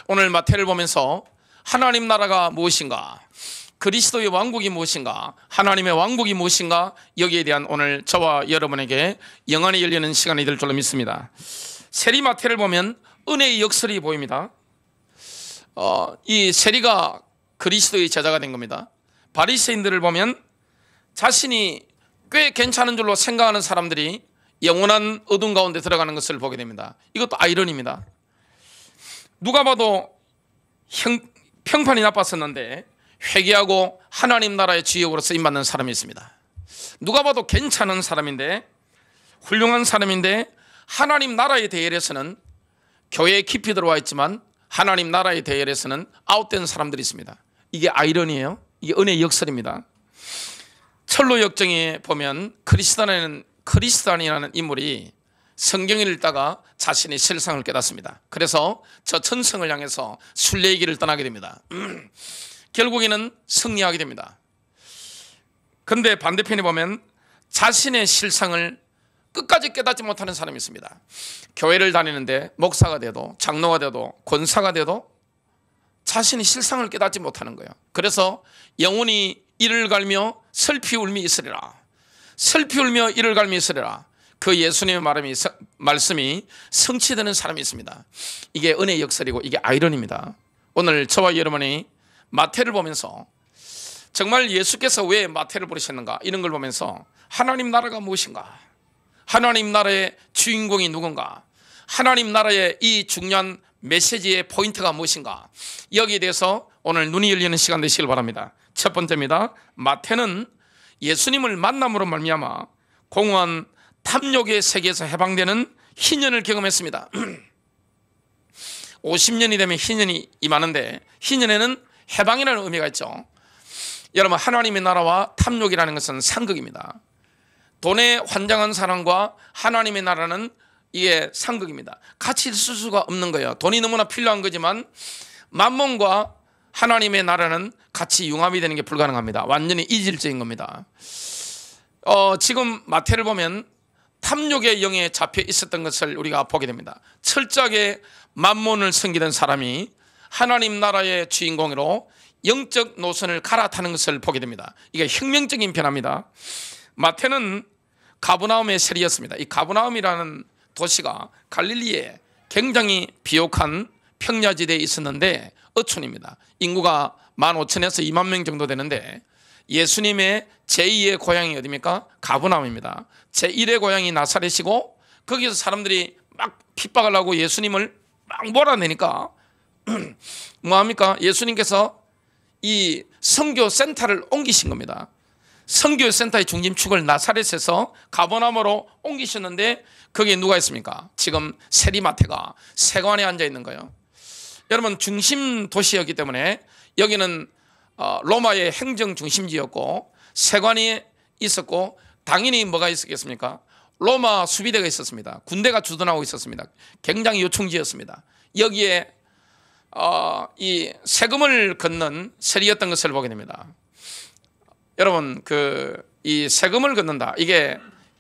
오늘 마태를 보면서 하나님 나라가 무엇인가, 그리스도의 왕국이 무엇인가, 하나님의 왕국이 무엇인가, 여기에 대한 오늘 저와 여러분에게 영안이 열리는 시간이 될 줄로 믿습니다. 세리 마태를 보면 은혜의 역설이 보입니다. 이 세리가 그리스도의 제자가 된 겁니다. 바리새인들을 보면 자신이 꽤 괜찮은 줄로 생각하는 사람들이 영원한 어둠 가운데 들어가는 것을 보게 됩니다. 이것도 아이러니입니다. 누가 봐도 평판이 나빴었는데 회개하고 하나님 나라의 주역으로 쓰임받는 사람이 있습니다. 누가 봐도 괜찮은 사람인데, 훌륭한 사람인데, 하나님 나라의 대열에서는 교회에 깊이 들어와 있지만 하나님 나라의 대열에서는 아웃된 사람들이 있습니다. 이게 아이러니예요. 이게 은혜의 역설입니다. 철로 역정에 보면 크리스찬이라는 인물이 성경을 읽다가 자신의 실상을 깨닫습니다. 그래서 저 천성을 향해서 순례의 길을 떠나게 됩니다. 결국에는 승리하게 됩니다. 그런데 반대편에 보면 자신의 실상을 끝까지 깨닫지 못하는 사람이 있습니다. 교회를 다니는데 목사가 돼도, 장로가 돼도, 권사가 돼도 자신의 실상을 깨닫지 못하는 거예요. 그래서 영혼이 이를 갈며 슬피 울미 있으리라. 슬피 울며 이를 갈며 있으리라. 그 예수님의 말씀이 성취되는 사람이 있습니다. 이게 은혜의 역설이고 이게 아이러니입니다. 오늘 저와 여러분이 마태를 보면서 정말 예수께서 왜 마태를 부르셨는가, 이런 걸 보면서 하나님 나라가 무엇인가, 하나님 나라의 주인공이 누군가, 하나님 나라의 이 중요한 메시지의 포인트가 무엇인가, 여기에 대해서 오늘 눈이 열리는 시간 되시길 바랍니다. 첫 번째입니다. 마태는 예수님을 만남으로 말미암아 공허한 탐욕의 세계에서 해방되는 희년을 경험했습니다. 50년이 되면 희년이 임하는데, 희년에는 해방이라는 의미가 있죠. 여러분, 하나님의 나라와 탐욕이라는 것은 상극입니다. 돈에 환장한 사람과 하나님의 나라는 이게 상극입니다. 같이 있을 수가 없는 거예요. 돈이 너무나 필요한 거지만 만몬과 하나님의 나라는 같이 융합이 되는 게 불가능합니다. 완전히 이질적인 겁니다. 지금 마태를 보면 탐욕의 영에 잡혀 있었던 것을 우리가 보게 됩니다. 철저하게 만몬을 섬기던 사람이 하나님 나라의 주인공으로 영적 노선을 갈아타는 것을 보게 됩니다. 이게 혁명적인 변화입니다. 마태는 가브나움의 세리였습니다. 이 가브나움이라는 도시가 갈릴리에 굉장히 비옥한 평야지대에 있었는데 어촌입니다. 인구가 15,000에서 2만 명 정도 되는데 예수님의 제2의 고향이 어디입니까? 가브나움입니다. 제1의 고향이 나사렛이고 거기서 사람들이 막 핍박을 하고 예수님을 막 몰아내니까 뭐합니까? 예수님께서 이 선교센터를 옮기신 겁니다. 선교센터의 중심축을 나사렛에서 가버나움으로 옮기셨는데 거기에 누가 있습니까? 지금 세리마태가 세관에 앉아 있는 거예요. 여러분, 중심 도시였기 때문에 여기는 로마의 행정 중심지였고 세관이 있었고 당연히 뭐가 있었겠습니까? 로마 수비대가 있었습니다. 군대가 주둔하고 있었습니다. 굉장히 요충지였습니다. 여기에 이 세금을 걷는 세리였던 것을 보게 됩니다. 여러분, 이 세금을 걷는다, 이게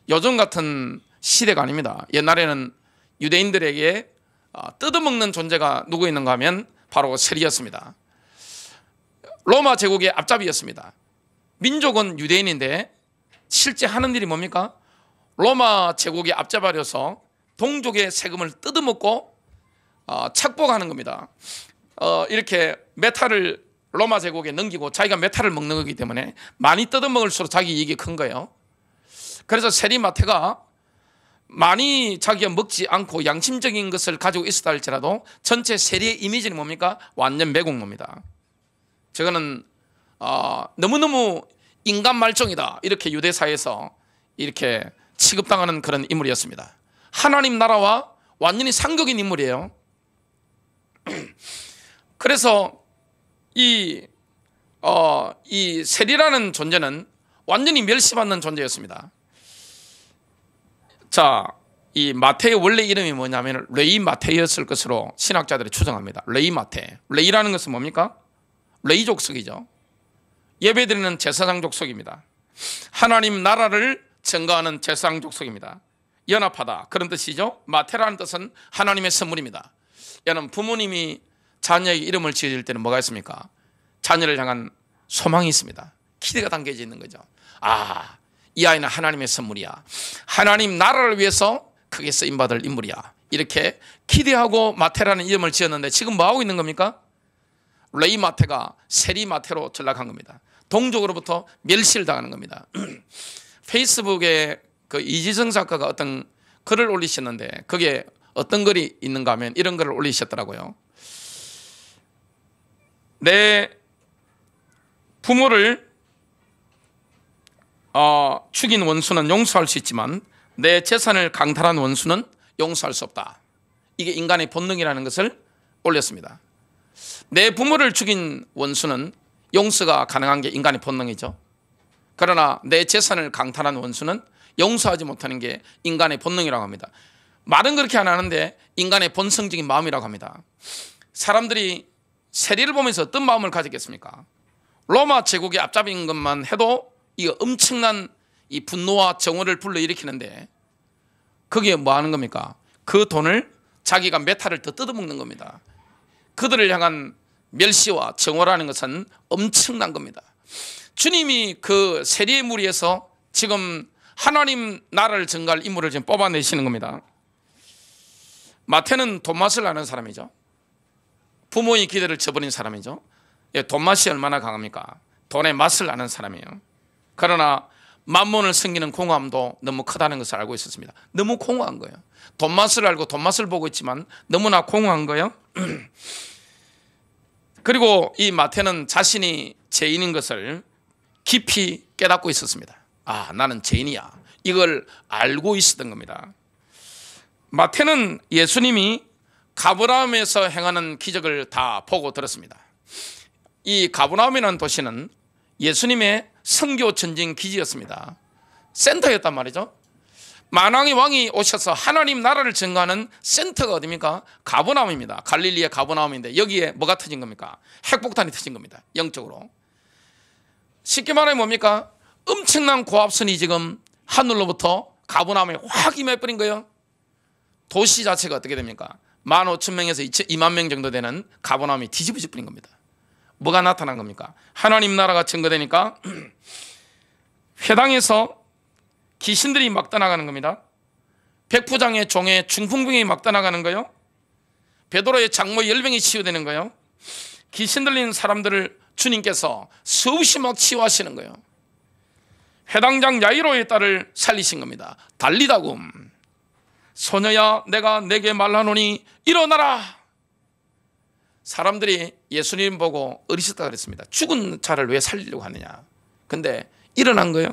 요즘 같은 시대가 아닙니다. 옛날에는 유대인들에게 뜯어먹는 존재가 누구 있는가 하면 바로 세리였습니다. 로마 제국의 앞잡이였습니다. 민족은 유대인인데 실제 하는 일이 뭡니까? 로마 제국의 앞잡아려서 동족의 세금을 뜯어먹고 착복하는 겁니다. 이렇게 메탈을 로마 제국에 넘기고 자기가 메탈을 먹는 거기 때문에 많이 뜯어먹을수록 자기 이익이 큰 거예요. 그래서 세리마태가 많이 자기가 먹지 않고 양심적인 것을 가지고 있었다 할지라도 전체 세리의 이미지는 뭡니까? 완전 매국노입니다. 저거는 너무너무 인간 말종이다, 이렇게 유대사에서 이렇게 취급당하는 그런 인물이었습니다. 하나님 나라와 완전히 상극인 인물이에요. 그래서 이 세리라는 존재는 완전히 멸시받는 존재였습니다. 자, 이 마태의 원래 이름이 뭐냐면 레이 마태였을 것으로 신학자들이 추정합니다. 레이 마태. 레이라는 것은 뭡니까? 레이 족속이죠. 예배드리는 제사장 족속입니다. 하나님 나라를 증거하는 제사장 족속입니다. 연합하다, 그런 뜻이죠. 마태라는 뜻은 하나님의 선물입니다. 여러분, 부모님이 자녀에게 이름을 지어줄 때는 뭐가 있습니까? 자녀를 향한 소망이 있습니다. 기대가 담겨져 있는 거죠. 아, 이 아이는 하나님의 선물이야. 하나님 나라를 위해서 크게 쓰임받을 인물이야. 이렇게 기대하고 마테라는 이름을 지었는데 지금 뭐하고 있는 겁니까? 레이 마테가 세리 마테로 전락한 겁니다. 동족으로부터 멸시를 당하는 겁니다. 페이스북에 그 이지성 작가가 어떤 글을 올리셨는데 그게 어떤 글이 있는가 하면 이런 글을 올리셨더라고요. 내 부모를 죽인 원수는 용서할 수 있지만 내 재산을 강탈한 원수는 용서할 수 없다. 이게 인간의 본능이라는 것을 올렸습니다. 내 부모를 죽인 원수는 용서가 가능한 게 인간의 본능이죠. 그러나 내 재산을 강탈한 원수는 용서하지 못하는 게 인간의 본능이라고 합니다. 말은 그렇게 안 하는데 인간의 본성적인 마음이라고 합니다. 사람들이 세리를 보면서 어떤 마음을 가졌겠습니까? 로마 제국의 앞잡이인 것만 해도 이거 엄청난 이 분노와 정오를 불러일으키는데 그게 뭐 하는 겁니까? 그 돈을 자기가 메탈을 더 뜯어먹는 겁니다. 그들을 향한 멸시와 정오라는 것은 엄청난 겁니다. 주님이 그 세리의 무리에서 지금 하나님 나라를 증거할 인물을 지금 뽑아내시는 겁니다. 마태는 돈맛을 아는 사람이죠. 부모의 기대를 저버린 사람이죠. 돈맛이 얼마나 강합니까? 돈의 맛을 아는 사람이에요. 그러나 만몬을 섬기는 공허함도 너무 크다는 것을 알고 있었습니다. 너무 공허한 거예요. 돈맛을 알고 돈맛을 보고 있지만 너무나 공허한 거예요. 그리고 이 마태는 자신이 죄인인 것을 깊이 깨닫고 있었습니다. 아, 나는 죄인이야. 이걸 알고 있었던 겁니다. 마태는 예수님이 가버나움에서 행하는 기적을 다 보고 들었습니다. 이 가버나움이라는 도시는 예수님의 선교 전쟁 기지였습니다. 센터였단 말이죠. 만왕의 왕이 오셔서 하나님 나라를 증거하는 센터가 어디입니까? 가버나움입니다. 갈릴리의 가버나움인데 여기에 뭐가 터진 겁니까? 핵폭탄이 터진 겁니다. 영적으로. 쉽게 말하면 뭡니까? 엄청난 고압선이 지금 하늘로부터 가버나움에 확 임해버린 거예요. 도시 자체가 어떻게 됩니까? 15,000명에서 2만 명 정도 되는 가버나움이 뒤집어져 버린 겁니다. 뭐가 나타난 겁니까? 하나님 나라가 증거되니까 회당에서 귀신들이 막 떠나가는 겁니다. 백부장의 종의 중풍병이 막 떠나가는 거예요. 베드로의 장모 열병이 치유되는 거예요. 귀신 들린 사람들을 주님께서 수없이 막 치유하시는 거예요. 회당장 야이로의 딸을 살리신 겁니다. 달리다굼 소녀야 내가 내게 말하노니 일어나라. 사람들이 예수님 보고 어리셨다 그랬습니다. 죽은 자를 왜 살리려고 하느냐. 근데 일어난 거예요.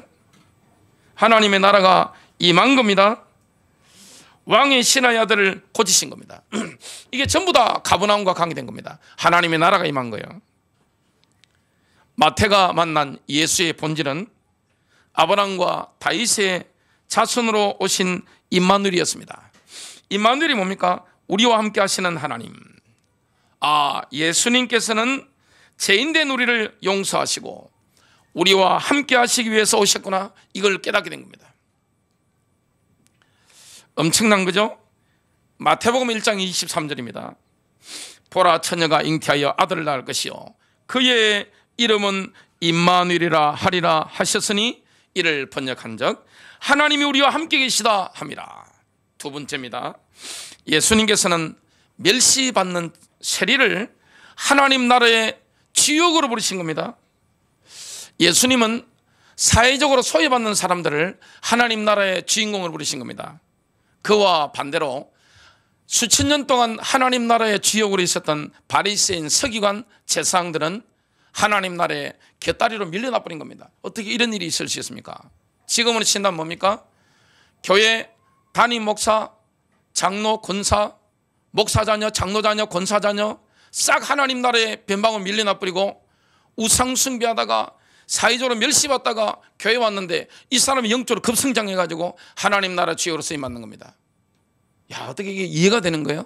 하나님의 나라가 임한 겁니다. 왕의 신하의 아들을 고치신 겁니다. 이게 전부 다 가버나움과 관계된 겁니다. 하나님의 나라가 임한 거예요. 마태가 만난 예수의 본질은 아브라함과 다윗의 자손으로 오신 임마누엘이었습니다. 임마누엘이 뭡니까? 우리와 함께 하시는 하나님. 아, 예수님께서는 죄인된 우리를 용서하시고 우리와 함께 하시기 위해서 오셨구나. 이걸 깨닫게 된 겁니다. 엄청난 거죠? 마태복음 1장 23절입니다. 보라 처녀가 잉태하여 아들을 낳을 것이요 그의 이름은 임마누엘이라 하리라 하셨으니 이를 번역한즉 하나님이 우리와 함께 계시다 함이라. 두 번째입니다. 예수님께서는 멸시받는 세리를 하나님 나라의 주역으로 부르신 겁니다. 예수님은 사회적으로 소외받는 사람들을 하나님 나라의 주인공으로 부르신 겁니다. 그와 반대로 수천 년 동안 하나님 나라의 주역으로 있었던 바리새인 서기관 제사장들은 하나님 나라의 곁다리로 밀려나 버린 겁니다. 어떻게 이런 일이 있을 수 있습니까? 지금으로 친다면 뭡니까? 교회 담임 목사, 장로, 권사, 목사 자녀, 장로 자녀, 권사 자녀 싹 하나님 나라의 변방으로 밀려나 버리고 우상 숭배하다가 사회적으로 멸시받다가 교회 왔는데 이 사람이 영적으로 급성장해가지고 하나님 나라 주역으로 쓰임받는 겁니다. 야, 어떻게 이게 이해가 되는 거예요?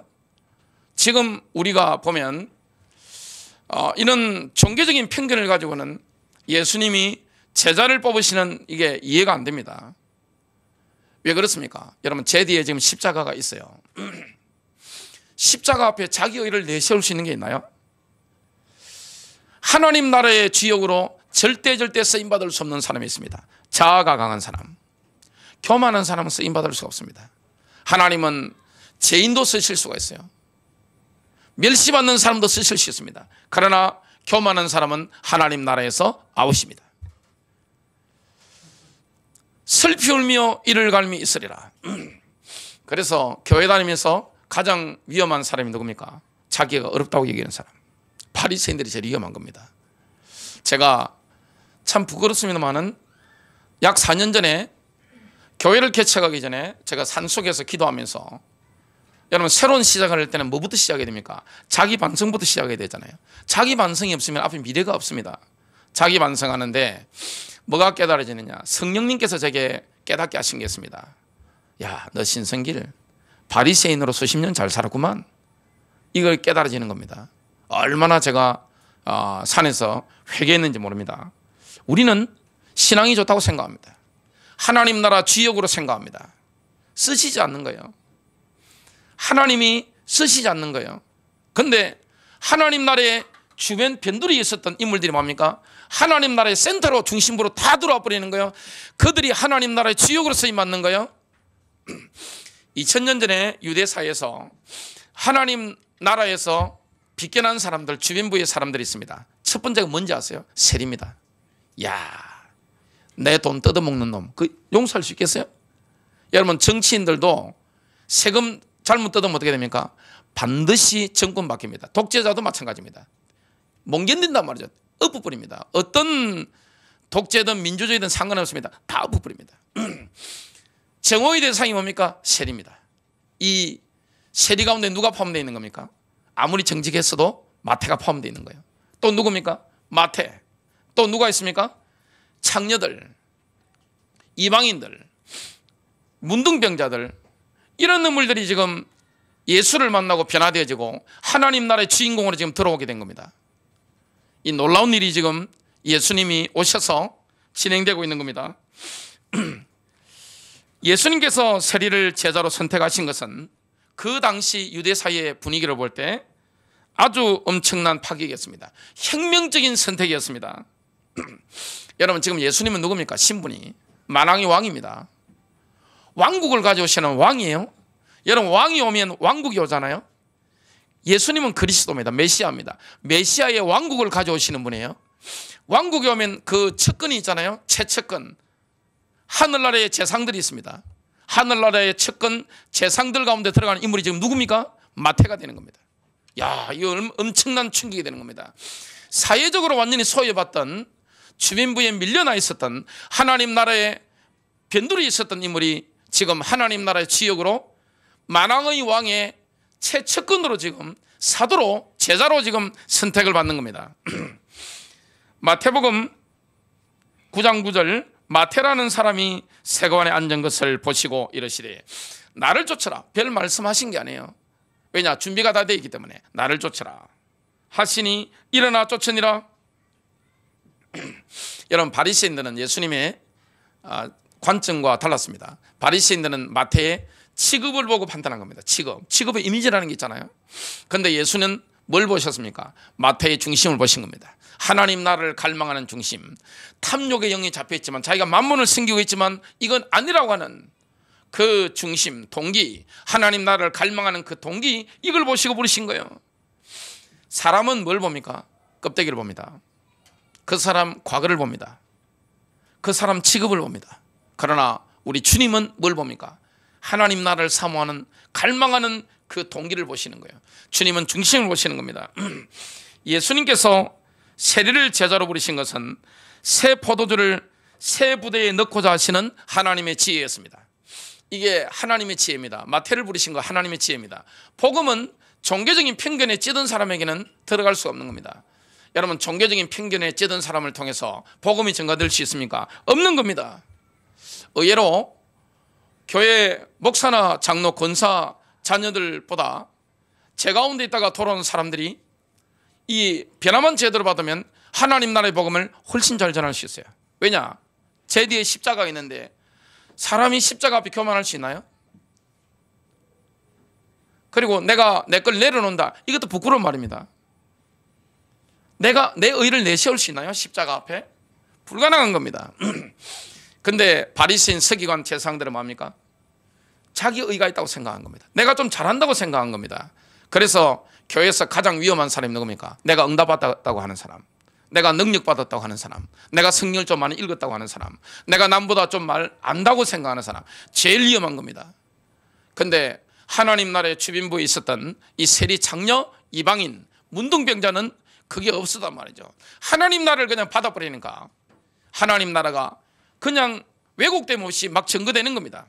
지금 우리가 보면 이런 종교적인 편견을 가지고는 예수님이 제자를 뽑으시는 이게 이해가 안 됩니다. 왜 그렇습니까? 여러분 제 뒤에 지금 십자가가 있어요. 십자가 앞에 자기 의를 내세울 수 있는 게 있나요? 하나님 나라의 주역으로 절대 쓰임받을 수 없는 사람이 있습니다. 자아가 강한 사람, 교만한 사람은 쓰임받을 수가 없습니다. 하나님은 죄인도 쓰실 수가 있어요. 멸시받는 사람도 쓰실 수 있습니다. 그러나 교만한 사람은 하나님 나라에서 아웃입니다. 슬피 울며 이를 갈미 있으리라. 그래서 교회 다니면서 가장 위험한 사람이 누굽니까? 자기가 어렵다고 얘기하는 사람. 바리새인들이 제일 위험한 겁니다. 제가 참 부끄럽습니다만은 약 4년 전에 교회를 개척하기 전에 제가 산속에서 기도하면서, 여러분 새로운 시작을 할 때는 뭐부터 시작해야 됩니까? 자기 반성부터 시작해야 되잖아요. 자기 반성이 없으면 앞에 미래가 없습니다. 자기 반성하는데 뭐가 깨달아지느냐? 성령님께서 제게 깨닫게 하신 게 있습니다. 야, 너 신성길 바리새인으로 수십 년 잘 살았구만. 이걸 깨달아지는 겁니다. 얼마나 제가 산에서 회개했는지 모릅니다. 우리는 신앙이 좋다고 생각합니다. 하나님 나라 주역으로 생각합니다. 쓰시지 않는 거예요. 하나님이 쓰시지 않는 거예요. 그런데 하나님 나라의 주변 변두리에 있었던 인물들이 뭡니까? 하나님 나라의 센터로 중심부로 다 들어와 버리는 거예요. 그들이 하나님 나라의 주역으로 쓰임 받는 거예요. 2000년 전에 유대사에서 하나님 나라에서 빗겨난 사람들, 주변부의 사람들이 있습니다. 첫 번째가 뭔지 아세요? 세리입니다. 야, 내 돈 뜯어먹는 놈, 그 용서할 수 있겠어요? 여러분 정치인들도 세금 잘못 뜯으면 어떻게 됩니까? 반드시 정권 바뀝니다. 독재자도 마찬가지입니다. 못 견딘단 말이죠. 엎어버립니다. 어떤 독재든 민주주의든 상관없습니다. 다 엎어버립니다. 정오의 대상이 뭡니까? 세리입니다. 이 세리 가운데 누가 포함되어 있는 겁니까? 아무리 정직했어도 마태가 포함되어 있는 거예요. 또 누굽니까? 마태. 또 누가 있습니까? 창녀들, 이방인들, 문둥병자들, 이런 인물들이 지금 예수를 만나고 변화되어지고 하나님 나라의 주인공으로 지금 들어오게 된 겁니다. 이 놀라운 일이 지금 예수님이 오셔서 진행되고 있는 겁니다. 예수님께서 세리를 제자로 선택하신 것은 그 당시 유대 사회의 분위기를 볼 때 아주 엄청난 파격이었습니다. 혁명적인 선택이었습니다. 여러분 지금 예수님은 누굽니까? 신분이 만왕의 왕입니다. 왕국을 가져오시는 왕이에요. 여러분 왕이 오면 왕국이 오잖아요. 예수님은 그리스도입니다. 메시아입니다. 메시아의 왕국을 가져오시는 분이에요. 왕국이 오면 그 측근이 있잖아요. 최측근, 하늘나라의 재상들이 있습니다. 하늘나라의 측근 재상들 가운데 들어가는 인물이 지금 누굽니까? 마태가 되는 겁니다. 야, 이거 엄청난 충격이 되는 겁니다. 사회적으로 완전히 소외받던, 주민부에 밀려나 있었던, 하나님 나라의 변두리에 있었던 인물이 지금 하나님 나라의 지역으로 만왕의 왕의 최측근으로 지금 사도로, 제자로 지금 선택을 받는 겁니다. 마태복음 9장 9절, 마태라는 사람이 세관에 앉은 것을 보시고 이러시되 나를 쫓으라. 별 말씀하신 게 아니에요. 왜냐? 준비가 다 되어 있기 때문에 나를 쫓으라 하시니 일어나 쫓으니라. 여러분 바리새인들은 예수님의 관점과 달랐습니다. 바리새인들은 마태의 취급을 보고 판단한 겁니다. 취급의 이미지라는 게 있잖아요. 그런데 예수는 뭘 보셨습니까? 마태의 중심을 보신 겁니다. 하나님 나라를 갈망하는 중심, 탐욕의 영이 잡혀있지만 자기가 만몬을 섬기고 있지만 이건 아니라고 하는 그 중심, 동기, 하나님 나라를 갈망하는 그 동기, 이걸 보시고 부르신 거예요. 사람은 뭘 봅니까? 껍데기를 봅니다. 그 사람 과거를 봅니다. 그 사람 직업을 봅니다. 그러나 우리 주님은 뭘 봅니까? 하나님 나라를 사모하는, 갈망하는 그 동기를 보시는 거예요. 주님은 중심을 보시는 겁니다. 예수님께서 세리를 제자로 부르신 것은 새 포도주를 새 부대에 넣고자 하시는 하나님의 지혜였습니다. 이게 하나님의 지혜입니다. 마태를 부르신 거 하나님의 지혜입니다. 복음은 종교적인 편견에 찌든 사람에게는 들어갈 수가 없는 겁니다. 여러분 종교적인 편견에 찌든 사람을 통해서 복음이 증가될 수 있습니까? 없는 겁니다. 의외로 교회 목사나 장로, 권사 자녀들보다 제 가운데 있다가 돌아오는 사람들이 이 변화만 제대로 받으면 하나님 나라의 복음을 훨씬 잘 전할 수 있어요. 왜냐? 제 뒤에 십자가가 있는데 사람이 십자가 앞에 교만할 수 있나요? 그리고 내가 내 걸 내려놓는다. 이것도 부끄러운 말입니다. 내가 내 의를 내세울 수 있나요? 십자가 앞에? 불가능한 겁니다. 근데 바리새인 서기관 제사장들은 뭡니까? 자기 의가 있다고 생각한 겁니다. 내가 좀 잘한다고 생각한 겁니다. 그래서 교회에서 가장 위험한 사람이 누굽니까? 내가 응답받았다고 하는 사람, 내가 능력받았다고 하는 사람, 내가 성경을 좀 많이 읽었다고 하는 사람, 내가 남보다 좀 말 안다고 생각하는 사람, 제일 위험한 겁니다. 근데 하나님 나라의 주빈부에 있었던 이 세리 장녀 이방인 문둥병자는 그게 없었단 말이죠. 하나님 나라를 그냥 받아버리니까 하나님 나라가 그냥 왜곡됨 없이 막 증거되는 겁니다.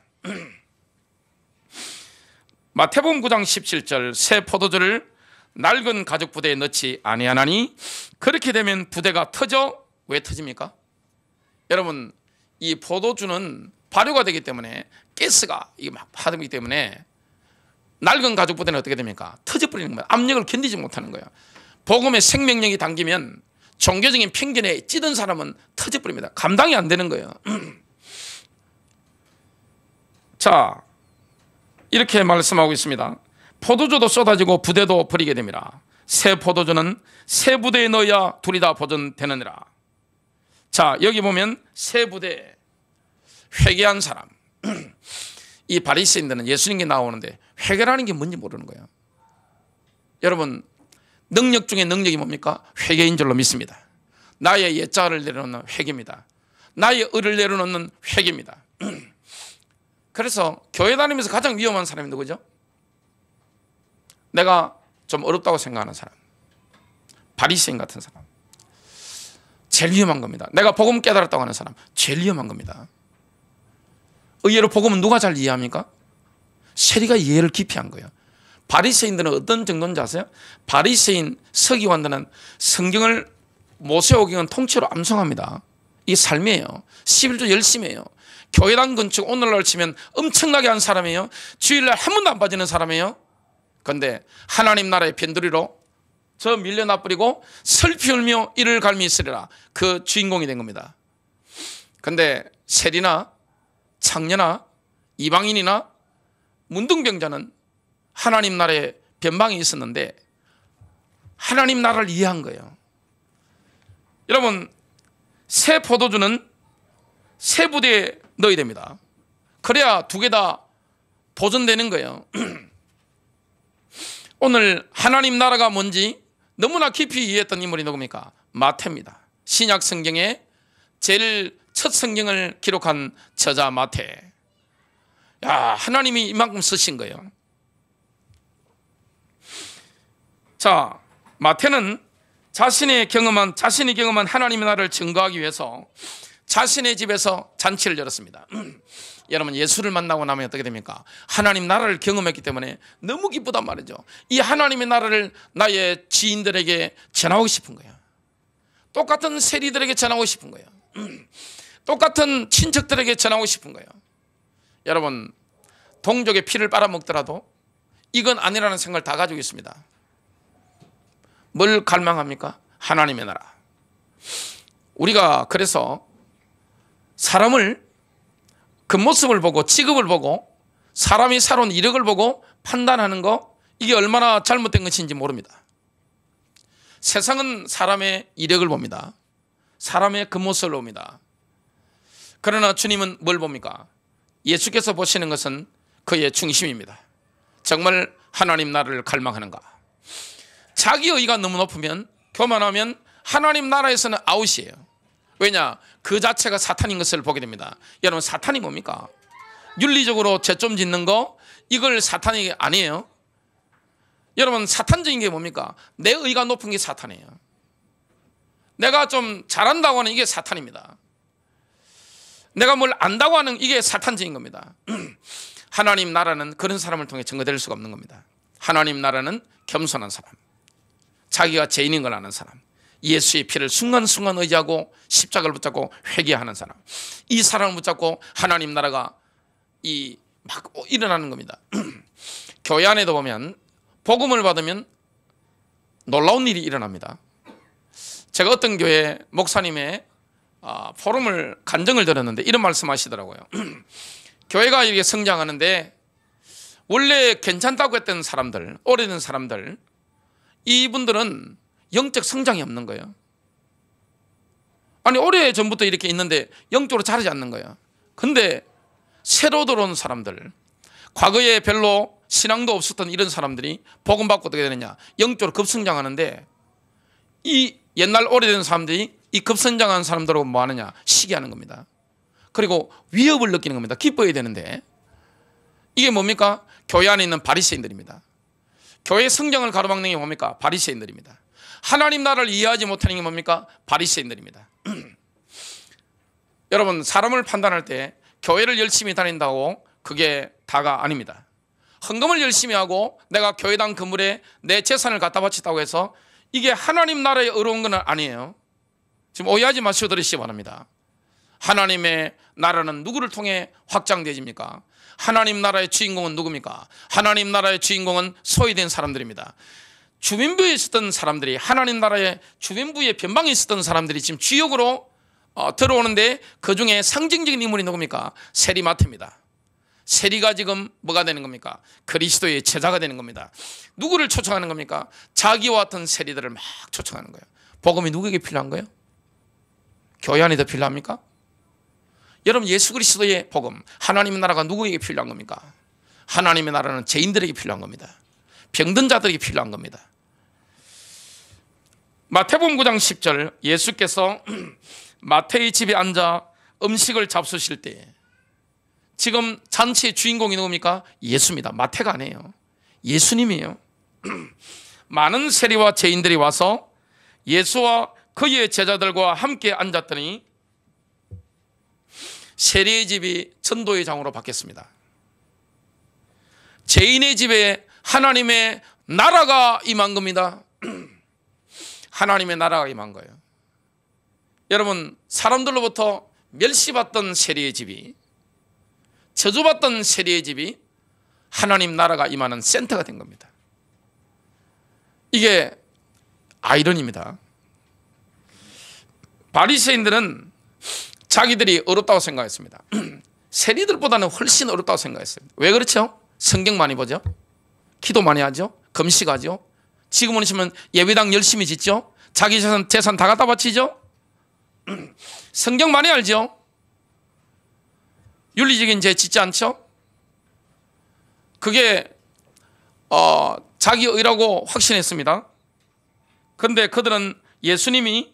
마태복음 9장 17절 새 포도주를 낡은 가죽 부대에 넣지 아니하나니 그렇게 되면 부대가 터져. 왜 터집니까? 여러분, 이 포도주는 발효가 되기 때문에 가스가 막 파되기 때문에 낡은 가죽 부대는 어떻게 됩니까? 터져버리는 거예요. 압력을 견디지 못하는 거예요. 복음의 생명력이 당기면 종교적인 편견에 찌든 사람은 터져버립니다. 감당이 안 되는 거예요. 자, 이렇게 말씀하고 있습니다. 포도주도 쏟아지고 부대도 버리게 됩니다. 새 포도주는 새 부대에 넣어야 둘이 다 보존되느니라. 자, 여기 보면 새 부대, 회개한 사람. 이 바리새인들은 예수님께 나오는데 회개라는 게 뭔지 모르는 거예요. 여러분, 능력 중에 능력이 뭡니까? 회개인 줄로 믿습니다. 나의 옛자를 내려놓는 회개입니다. 나의 의를 내려놓는 회개입니다. 그래서 교회 다니면서 가장 위험한 사람이 누구죠? 내가 좀 어렵다고 생각하는 사람, 바리새인 같은 사람, 제일 위험한 겁니다. 내가 복음 깨달았다고 하는 사람, 제일 위험한 겁니다. 의외로 복음은 누가 잘 이해합니까? 세리가 이해를 깊이 한 거예요. 바리새인들은 어떤 정도인지 아세요? 바리새인 서기관들은 성경을 모세오경은 통째로 암송합니다. 이게 삶이에요. 11조 열심히 해요. 교회당 건축 오늘날 치면 엄청나게 한 사람이에요. 주일날 한 번도 안 빠지는 사람이에요. 그런데 하나님 나라의 변두리로 저 밀려나버리고 슬피 울며 이를 갈미 있으리라, 그 주인공이 된 겁니다. 그런데 세리나 창녀나 이방인이나 문둥병자는 하나님 나라의 변방이 있었는데 하나님 나라를 이해한 거예요. 여러분, 새 포도주는 새 부대에 넣어야 됩니다. 그래야 두 개 다 보존되는 거예요. 오늘 하나님 나라가 뭔지 너무나 깊이 이해했던 인물이 누굽니까? 마태입니다. 신약 성경에 제일 첫 성경을 기록한 저자 마태. 야, 하나님이 이만큼 쓰신 거예요. 자, 마태는 자신이 경험한 하나님의 나라를 증거하기 위해서 자신의 집에서 잔치를 열었습니다. 여러분, 예수를 만나고 나면 어떻게 됩니까? 하나님 나라를 경험했기 때문에 너무 기쁘단 말이죠. 이 하나님의 나라를 나의 지인들에게 전하고 싶은 거예요. 똑같은 세리들에게 전하고 싶은 거예요. 똑같은 친척들에게 전하고 싶은 거예요. 여러분, 동족의 피를 빨아먹더라도 이건 아니라는 생각을 다 가지고 있습니다. 뭘 갈망합니까? 하나님의 나라. 우리가 그래서 사람을 겉모습을 보고 직업을 보고 사람이 살아온 이력을 보고 판단하는 거, 이게 얼마나 잘못된 것인지 모릅니다. 세상은 사람의 이력을 봅니다. 사람의 겉모습을 봅니다. 그러나 주님은 뭘 봅니까? 예수께서 보시는 것은 그의 중심입니다. 정말 하나님 나라를 갈망하는가? 자기 의가 너무 높으면, 교만하면 하나님 나라에서는 아웃이에요. 왜냐? 그 자체가 사탄인 것을 보게 됩니다. 여러분, 사탄이 뭡니까? 윤리적으로 죄 좀 짓는 거, 이걸 사탄이 아니에요. 여러분, 사탄적인 게 뭡니까? 내 의가 높은 게 사탄이에요. 내가 좀 잘한다고 하는 이게 사탄입니다. 내가 뭘 안다고 하는 이게 사탄적인 겁니다. 하나님 나라는 그런 사람을 통해 증거될 수가 없는 겁니다. 하나님 나라는 겸손한 사람, 자기가 죄인인 걸 아는 사람, 예수의 피를 순간순간 의지하고 십자가를 붙잡고 회개하는 사람, 이 사람을 붙잡고 하나님 나라가 막 일어나는 겁니다. 교회 안에도 보면 복음을 받으면 놀라운 일이 일어납니다. 제가 어떤 교회 목사님의 포럼을 간증을 들었는데 이런 말씀 하시더라고요. 교회가 이렇게 성장하는데 원래 괜찮다고 했던 사람들, 오래된 사람들, 이분들은 영적 성장이 없는 거예요. 아니 오래전부터 이렇게 있는데 영적으로 자라지 않는 거예요. 근데 새로 들어온 사람들, 과거에 별로 신앙도 없었던 이런 사람들이 복음 받고 어떻게 되느냐, 영적으로 급성장하는데, 이 옛날 오래된 사람들이 이 급성장한 사람들하고 뭐 하느냐, 시기하는 겁니다. 그리고 위협을 느끼는 겁니다. 기뻐야 되는데. 이게 뭡니까? 교회 안에 있는 바리새인들입니다. 교회 성장을 가로막는 게 뭡니까? 바리새인들입니다. 하나님 나라를 이해하지 못하는 게 뭡니까? 바리새인들입니다. 여러분, 사람을 판단할 때 교회를 열심히 다닌다고 그게 다가 아닙니다. 헌금을 열심히 하고 내가 교회당 건물에 내 재산을 갖다 바쳤다고 해서 이게 하나님 나라에 어려운 건 아니에요. 지금 오해하지 마시고 들으시기 바랍니다. 하나님의 나라는 누구를 통해 확장되집니까? 하나님 나라의 주인공은 누굽니까? 하나님 나라의 주인공은 소외된 사람들입니다. 주민부에 있었던 사람들이, 하나님 나라의 주민부의 변방에 있었던 사람들이 지금 지역으로 들어오는데, 그 중에 상징적인 인물이 누굽니까? 세리마태입니다. 세리가 지금 뭐가 되는 겁니까? 그리스도의 제자가 되는 겁니다. 누구를 초청하는 겁니까? 자기와 같은 세리들을 막 초청하는 거예요. 복음이 누구에게 필요한 거예요? 교회 안에 더 필요합니까? 여러분, 예수 그리스도의 복음, 하나님의 나라가 누구에게 필요한 겁니까? 하나님의 나라는 죄인들에게 필요한 겁니다. 병든 자들에게 필요한 겁니다. 마태복음 9장 10절, 예수께서 마태의 집에 앉아 음식을 잡수실 때, 지금 잔치의 주인공이 누굽니까? 예수입니다. 마태가 아니에요. 예수님이에요. 많은 세리와 죄인들이 와서 예수와 그의 제자들과 함께 앉았더니 세리의 집이 전도의 장으로 바뀌었습니다. 죄인의 집에 하나님의 나라가 임한 겁니다. 하나님의 나라가 임한 거예요. 여러분, 사람들로부터 멸시받던 세리의 집이, 저주받던 세리의 집이 하나님 나라가 임하는 센터가 된 겁니다. 이게 아이러니입니다. 바리새인들은 자기들이 어렵다고 생각했습니다. 세리들보다는 훨씬 어렵다고 생각했어요. 왜 그렇죠? 성경 많이 보죠, 기도 많이 하죠, 금식하죠, 지금 오시면 예배당 열심히 짓죠, 자기 재산 다 갖다 바치죠, 성경 많이 알죠, 윤리적인 죄 짓지 않죠. 그게 자기 의라고 확신했습니다. 그런데 그들은 예수님이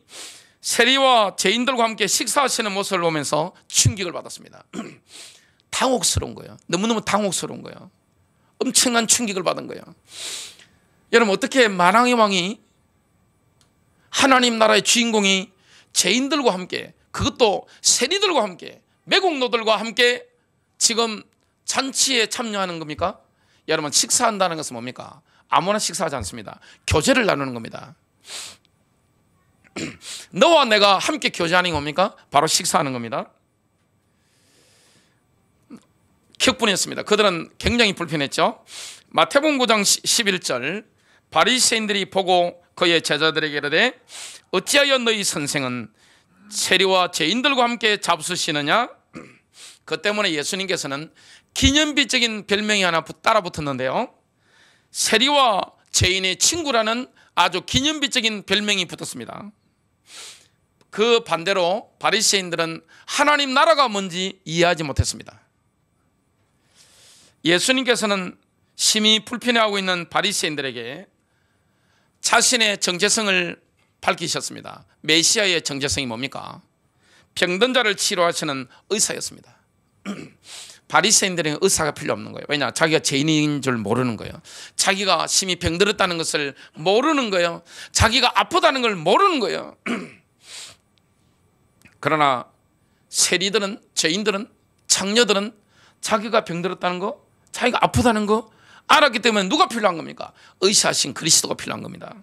세리와 죄인들과 함께 식사하시는 모습을 보면서 충격을 받았습니다. 당혹스러운 거예요. 너무너무 당혹스러운 거예요. 엄청난 충격을 받은 거예요. 여러분, 어떻게 만왕의 왕이, 하나님 나라의 주인공이 죄인들과 함께, 그것도 세리들과 함께, 매국노들과 함께 지금 잔치에 참여하는 겁니까? 여러분, 식사한다는 것은 뭡니까? 아무나 식사하지 않습니다. 교제를 나누는 겁니다. 너와 내가 함께 교제하는 게 뭡니까? 바로 식사하는 겁니다. 격분했습니다. 그들은 굉장히 불편했죠. 마태복음 9장 11절, 바리새인들이 보고 그의 제자들에게 이르되 어찌하여 너희 선생은 세리와 죄인들과 함께 잡수시느냐? 그 때문에 예수님께서는 기념비적인 별명이 하나 따라 붙었는데요, 세리와 죄인의 친구라는 아주 기념비적인 별명이 붙었습니다. 그 반대로 바리새인들은 하나님 나라가 뭔지 이해하지 못했습니다. 예수님께서는 심히 불편해하고 있는 바리새인들에게 자신의 정체성을 밝히셨습니다. 메시아의 정체성이 뭡니까? 병든 자를 치료하시는 의사였습니다. 바리새인들은 의사가 필요 없는 거예요. 왜냐? 자기가 죄인인 줄 모르는 거예요. 자기가 심히 병들었다는 것을 모르는 거예요. 자기가 아프다는 걸 모르는 거예요. 그러나 세리들은, 죄인들은, 창녀들은 자기가 병들었다는 거, 자기가 아프다는 거 알았기 때문에 누가 필요한 겁니까? 의사신 그리스도가 필요한 겁니다.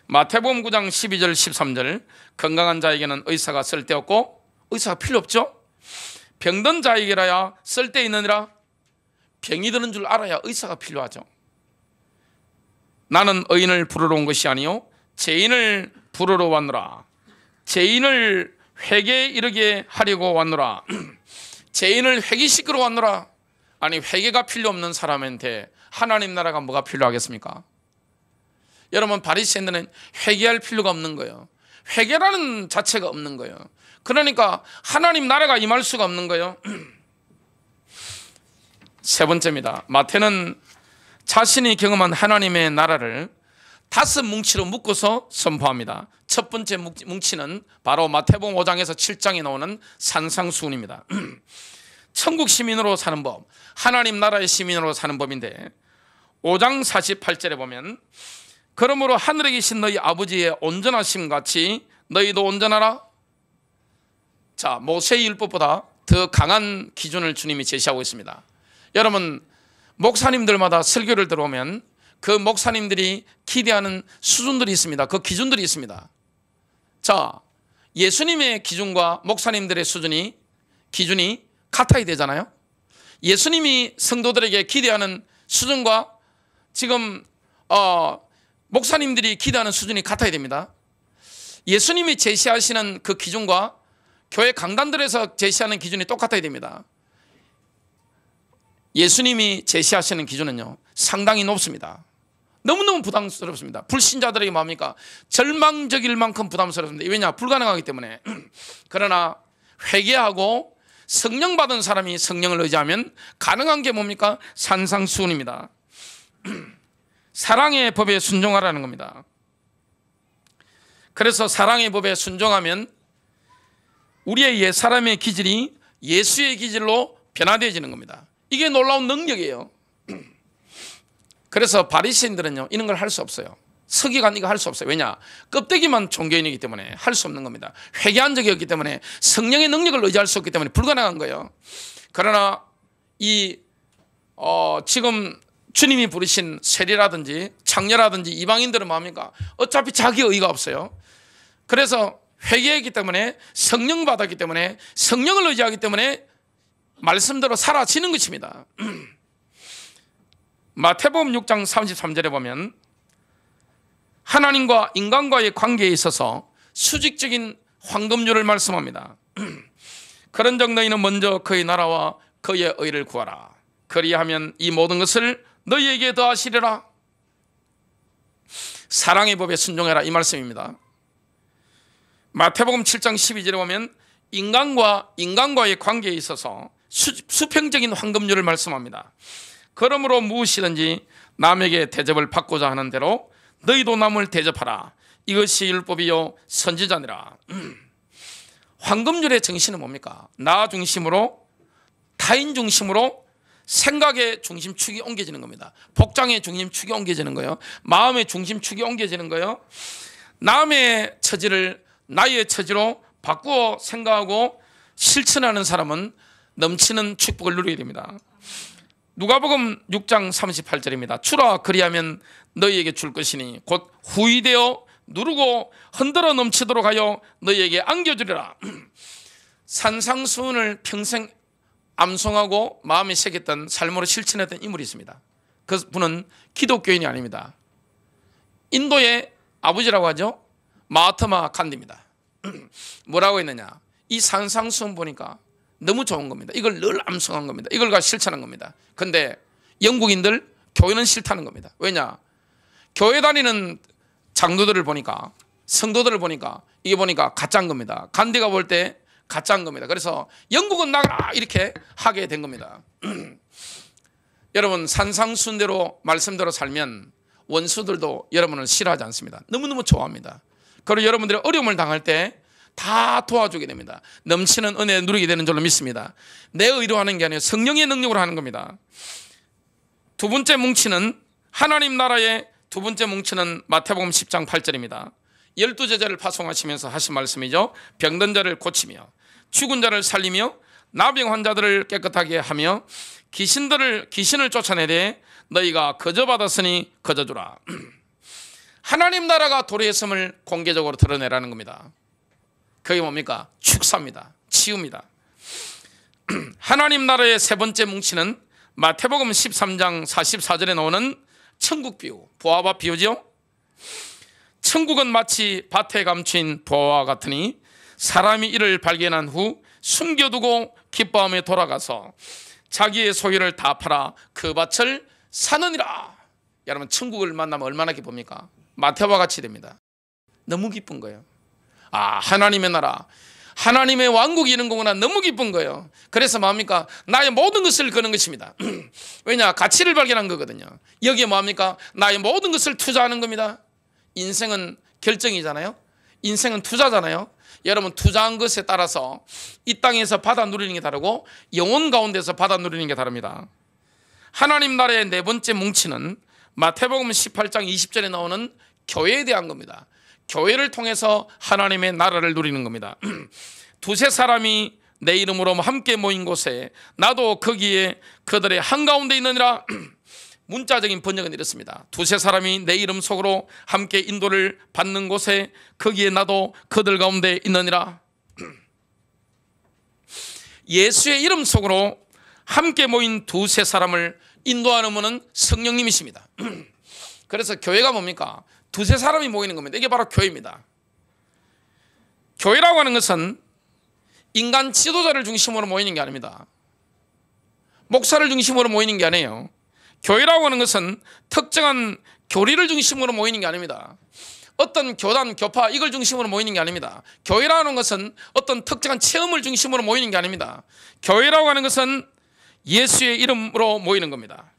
마태복음 9장 12절 13절, 건강한 자에게는 의사가 쓸데없고, 의사가 필요 없죠. 병든 자에게라야 쓸데있느니라. 병이 드는 줄 알아야 의사가 필요하죠. 나는 의인을 부르러 온 것이 아니요 죄인을 부르러 왔노라. 죄인을 회개에 이르게 하려고 왔노라. 죄인을 회개시키러 왔노라. 아니 회개가 필요 없는 사람한테 하나님 나라가 뭐가 필요하겠습니까? 여러분 바리새인들은 회개할 필요가 없는 거예요. 회개라는 자체가 없는 거예요. 그러니까 하나님 나라가 임할 수가 없는 거예요. 세 번째입니다. 마태는 자신이 경험한 하나님의 나라를 5뭉치로 묶어서 선포합니다. 첫 번째 뭉치는 바로 마태복음 5장에서 7장에 나오는 산상수훈입니다. 천국 시민으로 사는 법, 하나님 나라의 시민으로 사는 법인데 5장 48절에 보면 그러므로 하늘에 계신 너희 아버지의 온전하심 같이 너희도 온전하라. 자, 모세의 율법보다 더 강한 기준을 주님이 제시하고 있습니다. 여러분 목사님들마다 설교를 들어오면 그 목사님들이 기대하는 수준들이 있습니다. 그 기준들이 있습니다. 자, 예수님의 기준과 목사님들의 기준이 같아야 되잖아요. 예수님이 성도들에게 기대하는 수준과 지금 목사님들이 기대하는 수준이 같아야 됩니다. 예수님이 제시하시는 그 기준과 교회 강단들에서 제시하는 기준이 똑같아야 됩니다. 예수님이 제시하시는 기준은요 상당히 높습니다. 너무너무 부담스럽습니다. 불신자들에게 뭡니까? 절망적일 만큼 부담스럽습니다. 왜냐? 불가능하기 때문에. 그러나 회개하고 성령 받은 사람이 성령을 의지하면 가능한 게 뭡니까? 산상수훈입니다. 사랑의 법에 순종하라는 겁니다. 그래서 사랑의 법에 순종하면 우리의 옛사람의 기질이 예수의 기질로 변화되어지는 겁니다. 이게 놀라운 능력이에요. 그래서 바리새인들은요 이런 걸 할 수 없어요. 서기관 이거 할 수 없어요. 왜냐? 껍데기만 종교인이기 때문에 할 수 없는 겁니다. 회개한 적이 없기 때문에 성령의 능력을 의지할 수 없기 때문에 불가능한 거예요. 그러나 지금 주님이 부르신 세리라든지 창녀라든지 이방인들은 뭡니까? 어차피 자기 의가 없어요. 그래서 회개했기 때문에 성령 받았기 때문에 성령을 의지하기 때문에 말씀대로 사라지는 것입니다. 마태복음 6장 33절에 보면 하나님과 인간과의 관계에 있어서 수직적인 황금률을 말씀합니다. 그런즉 너희는 먼저 그의 나라와 그의 의를 구하라. 그리하면 이 모든 것을 너희에게 더하시리라. 사랑의 법에 순종해라 이 말씀입니다. 마태복음 7장 12절에 보면 인간과의 관계에 있어서 수평적인 황금률을 말씀합니다. 그러므로 무엇이든지 남에게 대접을 받고자 하는 대로 너희도 남을 대접하라. 이것이 율법이요 선지자니라. 황금률의 정신은 뭡니까? 나 중심으로 타인 중심으로 생각의 중심축이 옮겨지는 겁니다. 복장의 중심축이 옮겨지는 거예요. 마음의 중심축이 옮겨지는 거예요. 남의 처지를 나의 처지로 바꾸어 생각하고 실천하는 사람은 넘치는 축복을 누리게 됩니다. 누가복음 6장 38절입니다. 주라 그리하면 너희에게 줄 것이니 곧 후이되어 누르고 흔들어 넘치도록 하여 너희에게 안겨주리라. 산상수훈을 평생 암송하고 마음에 새겼던 삶으로 실천했던 인물이 있습니다. 그 분은 기독교인이 아닙니다. 인도의 아버지라고 하죠. 마하트마 간디입니다. 뭐라고 했느냐? 이 산상수훈 보니까 너무 좋은 겁니다. 이걸 늘 암송한 겁니다. 이걸 가 실천한 겁니다. 근데 영국인들 교회는 싫다는 겁니다. 왜냐? 교회 다니는 장로들을 보니까 성도들을 보니까 이게 보니까 가짜인 겁니다. 간디가 볼 때 가짜인 겁니다. 그래서 영국은 나가라 이렇게 하게 된 겁니다. 여러분 산상수훈대로 말씀대로 살면 원수들도 여러분을 싫어하지 않습니다. 너무너무 좋아합니다. 그리고 여러분들이 어려움을 당할 때 다 도와주게 됩니다. 넘치는 은혜 누리게 되는 줄로 믿습니다. 내 의로 하는 게 아니라 성령의 능력으로 하는 겁니다. 두 번째 뭉치는 하나님 나라의 두 번째 뭉치는 마태복음 10장 8절입니다. 12제자를 파송하시면서 하신 말씀이죠. 병든 자를 고치며 죽은 자를 살리며 나병 환자들을 깨끗하게 하며 귀신을 쫓아내되 너희가 거저 받았으니 거저 주라. 하나님 나라가 도래했음을 공개적으로 드러내라는 겁니다. 그게 뭡니까? 축사입니다. 치유입니다. 하나님 나라의 세 번째 뭉치는 마태복음 13장 44절에 나오는 천국 비유, 보아밭 비유죠. 천국은 마치 밭에 감춘 보아와 같으니 사람이 이를 발견한 후 숨겨두고 기뻐하며 돌아가서 자기의 소유를 다 팔아 그 밭을 사느니라. 여러분, 천국을 만나면 얼마나 기쁩니까? 마태와 같이 됩니다. 너무 기쁜 거예요. 하나님의 나라, 하나님의 왕국이 이런 거구나. 너무 기쁜 거예요. 그래서 뭡니까? 나의 모든 것을 거는 것입니다. 왜냐? 가치를 발견한 거거든요. 여기에 뭡니까? 나의 모든 것을 투자하는 겁니다. 인생은 결정이잖아요. 인생은 투자잖아요. 여러분, 투자한 것에 따라서 이 땅에서 받아 누리는 게 다르고 영혼 가운데서 받아 누리는 게 다릅니다. 하나님 나라의 네 번째 뭉치는 마태복음 18장 20절에 나오는 교회에 대한 겁니다. 교회를 통해서 하나님의 나라를 누리는 겁니다. 두세 사람이 내 이름으로 함께 모인 곳에 나도 거기에 그들의 한가운데 있느니라. 문자적인 번역은 이렇습니다. 두세 사람이 내 이름 속으로 함께 인도를 받는 곳에 거기에 나도 그들 가운데 있느니라. 예수의 이름 속으로 함께 모인 두세 사람을 인도하는 분은 성령님이십니다. 그래서 교회가 뭡니까? 두세 사람이 모이는 겁니다. 이게 바로 교회입니다. 교회라고 하는 것은 인간 지도자를 중심으로 모이는 게 아닙니다. 목사를 중심으로 모이는 게 아니에요. 교회라고 하는 것은 특정한 교리를 중심으로 모이는 게 아닙니다. 어떤 교단, 교파 이걸 중심으로 모이는 게 아닙니다. 교회라는 것은 어떤 특정한 체험을 중심으로 모이는 게 아닙니다. 교회라고 하는 것은 예수의 이름으로 모이는 겁니다.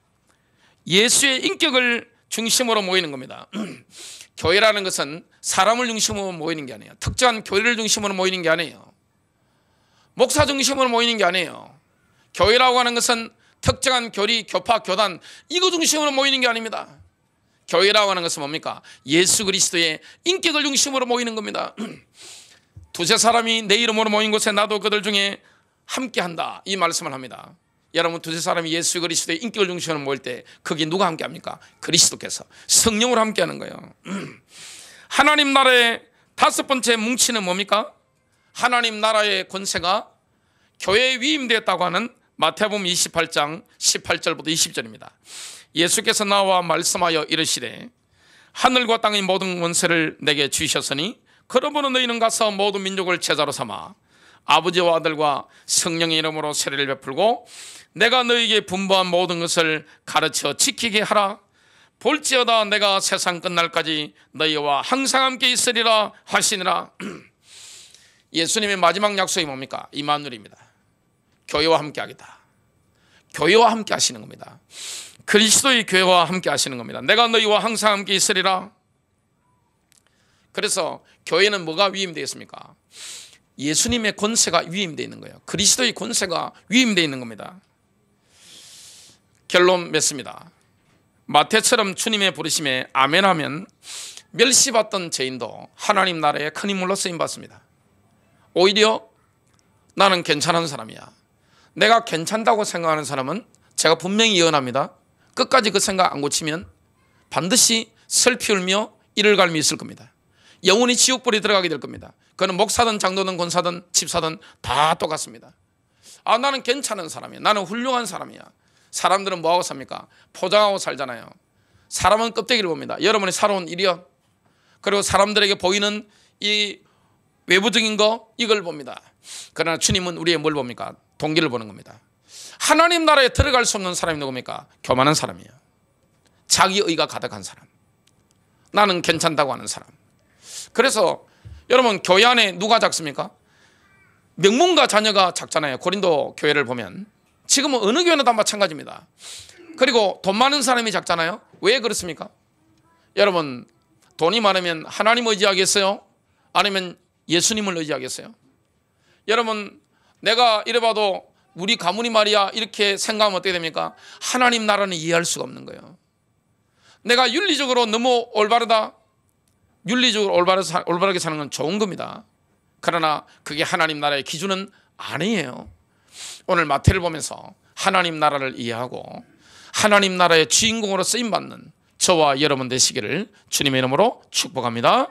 예수의 인격을 중심으로 모이는 겁니다. 교회라는 것은 사람을 중심으로 모이는 게 아니에요. 특정한 교리를 중심으로 모이는 게 아니에요. 목사 중심으로 모이는 게 아니에요. 교회라고 하는 것은 특정한 교리, 교파, 교단 이거 중심으로 모이는 게 아닙니다. 교회라고 하는 것은 뭡니까? 예수 그리스도의 인격을 중심으로 모이는 겁니다. 두세 사람이 내 이름으로 모인 곳에 나도 그들 중에 함께한다, 이 말씀을 합니다. 여러분, 두세 사람이 예수 그리스도의 인격을 중심으로 모일 때 거기 누가 함께합니까? 그리스도께서 성령으로 함께하는 거예요. 하나님 나라의 다섯 번째 뭉치는 뭡니까? 하나님 나라의 권세가 교회에 위임되었다고 하는 마태복음 28장 18절부터 20절입니다. 예수께서 나와 말씀하여 이르시되 하늘과 땅의 모든 권세를 내게 주셨으니 그러므로 너희는 가서 모든 민족을 제자로 삼아 아버지와 아들과 성령의 이름으로 세례를 베풀고 내가 너희에게 분부한 모든 것을 가르쳐 지키게 하라. 볼지어다 내가 세상 끝날까지 너희와 항상 함께 있으리라 하시니라. 예수님의 마지막 약속이 뭡니까? 임마누엘입니다. 교회와 함께 하겠다. 교회와 함께 하시는 겁니다. 그리스도의 교회와 함께 하시는 겁니다. 내가 너희와 항상 함께 있으리라. 그래서 교회는 뭐가 위임되어 있습니까? 예수님의 권세가 위임되어 있는 거예요. 그리스도의 권세가 위임되어 있는 겁니다. 결론 맺습니다. 마태처럼 주님의 부르심에 아멘하면 멸시받던 죄인도 하나님 나라에 큰 인물로 쓰임받습니다. 오히려 나는 괜찮은 사람이야, 내가 괜찮다고 생각하는 사람은 제가 분명히 예언합니다. 끝까지 그 생각 안 고치면 반드시 슬피 울며 이를 갈미 있을 겁니다. 영원히 지옥불에 들어가게 될 겁니다. 그는 목사든 장로든 권사든 집사든 다 똑같습니다. 나는 괜찮은 사람이야, 나는 훌륭한 사람이야. 사람들은 뭐하고 삽니까? 포장하고 살잖아요. 사람은 껍데기를 봅니다. 여러분이 살아온 일이요, 그리고 사람들에게 보이는 이 외부적인 거 이걸 봅니다. 그러나 주님은 우리의 뭘 봅니까? 동기를 보는 겁니다. 하나님 나라에 들어갈 수 없는 사람이 누굽니까? 교만한 사람이에요. 자기의가 가득한 사람, 나는 괜찮다고 하는 사람. 그래서 여러분, 교회 안에 누가 작습니까? 명문가 자녀가 작잖아요. 고린도 교회를 보면 지금은 어느 교회나 다 마찬가지입니다. 그리고 돈 많은 사람이 작잖아요. 왜 그렇습니까? 여러분, 돈이 많으면 하나님 의지하겠어요? 아니면 예수님을 의지하겠어요? 여러분, 내가 이래봐도 우리 가문이 말이야 이렇게 생각하면 어떻게 됩니까? 하나님 나라는 이해할 수가 없는 거예요. 내가 윤리적으로 너무 올바르다, 윤리적으로 올바르게 사는 건 좋은 겁니다. 그러나 그게 하나님 나라의 기준은 아니에요. 오늘 마태를 보면서 하나님 나라를 이해하고 하나님 나라의 주인공으로 쓰임받는 저와 여러분 되시기를 주님의 이름으로 축복합니다.